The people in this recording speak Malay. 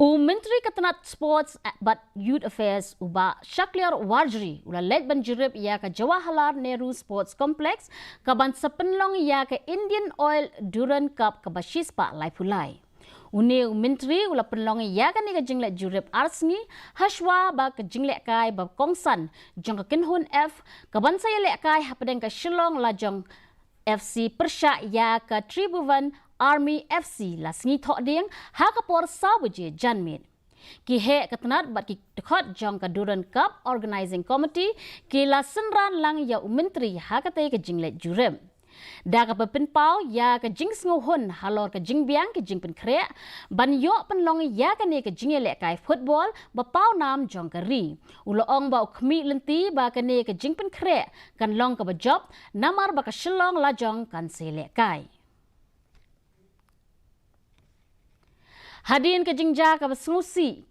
Myntri Tnad Sports but Youth Affairs uba Shakliar Warjri ula Leit ban Jurip ya ke Jawaharlal Nehru Sports Complex kaban sepenlong ya ke Indian Oil Duran Cup ke Bashispa Laipulai. Une Myntri ula penlong ya ke ni ke jinglet Jurip Arsni Hashwa ba ke jinglet kai ba Kongsan jong ke Kinhun F kaban saya lek kai hapadeng ke Shillong lajong FC Persha ya ke Tribuvan Army FC la sngi thok ding ha kapor sawaje janmin ki he Tnad bat ki dekhot jong ka Duran Cup Organizing Committee ki la senran lang ya Myntri ha kate ke jinglet Jurip da ka pin pau ya ka jing sngo hun halor ka jing biang ki jing pin kre ban yo penlong ya ka ne ka jing le kai football ba pau nam jong ka ri ulo ong ba khmi lenti ba ka ne ka jing pin kre kan long ka ba job namar ba ka shillong la jong kan se le kai Hadin ke jingja ka basngusi